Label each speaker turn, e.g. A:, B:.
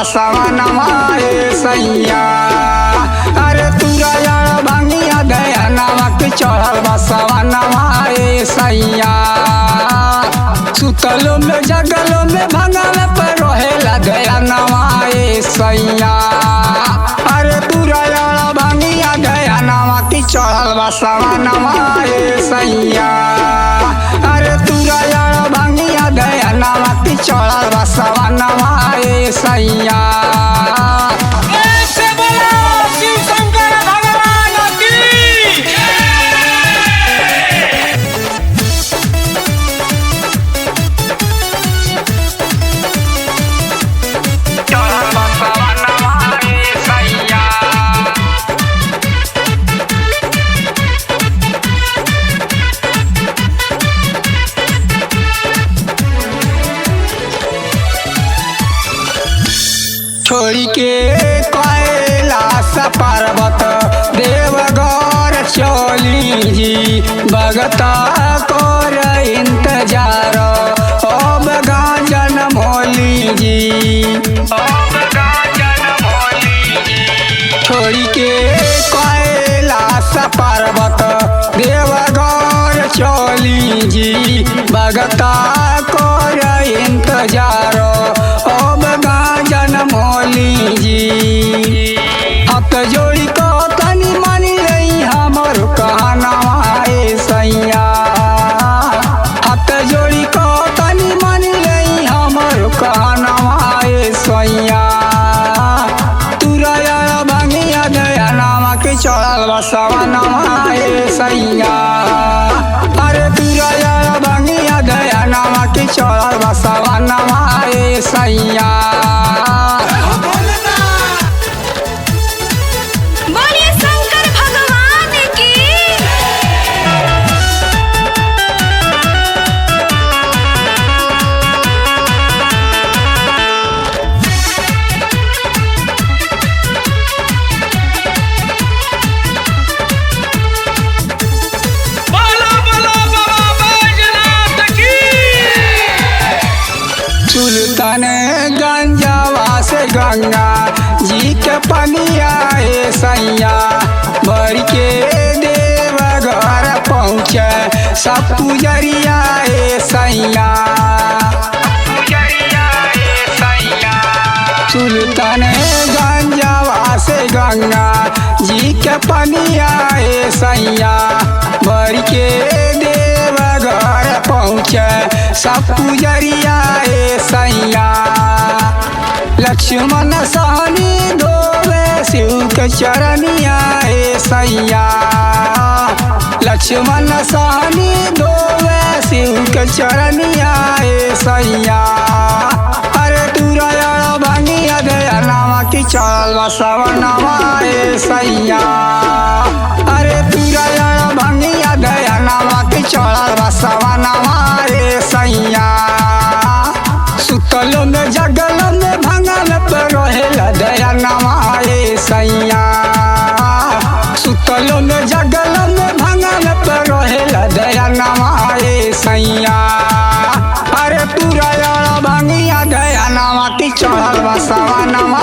A: बसवा नवाए सैया। अरे तुरा यार भांगिया दया नमक चढ़ल बसवा नवाए सैया। सुतलो में जगलो में भंगल पर रहेला दया नवाए सैया। अरे तुरा यार भांगिया दया नमक चढ़ल बसवा नवाए सैया। अरे तुरा यार भांगिया दया नमक चढ़ल बसवा नवाए सैया। छोड़ी के कैलाश पर्वत देवघर चली जी। भगता कर इंतजार अब गाजन मोली जी। छोड़ी के कैलाश पर्वत देवघर चली जी। भगता कर इंतजार अब गाजन मोली जी। हाथ जोड़ी को तनी मानी रही हमर कहनाए सैया। हाथ जोड़ी को तनी मानी रही हमर कहनाए सैया। तुरा यार भांगिया दया नमक चढ़ल बसवा नवाए सैया। अरे तुरा यार भांगिया दया नमक चढ़ल बसवा नवाए सैया। सुल्तान गंजवा से गंगा जी के पनिया सैया। भर के देवघर पहुँचे सब पुजरिया सैया। सुल्तान गंजवा से गंगा जी के पनिया सैया। भर के देवघर पहुँचे सब पुजरिया सैया। लक्ष्मण सहनी धोवे शिव के चरनिया सैया। लक्ष्मण सहनी धोवे शिव के चरनिया सैया। अरे तुरा यार भांगिया दया नमक चढ़ल बसवा नवाए सैया। अरे तुरा यार भांगिया दया नमक चढ़ल बसवा नवाए सैया। सुतलो में जगलो में भंगल पर रहेला दया नवाए सैया। सुतलो में जगलो में भंगल पर रहेला दया नवाए सैया। अरे तुरा यार भांगिया दया नमक चढ़ल बसवा नवा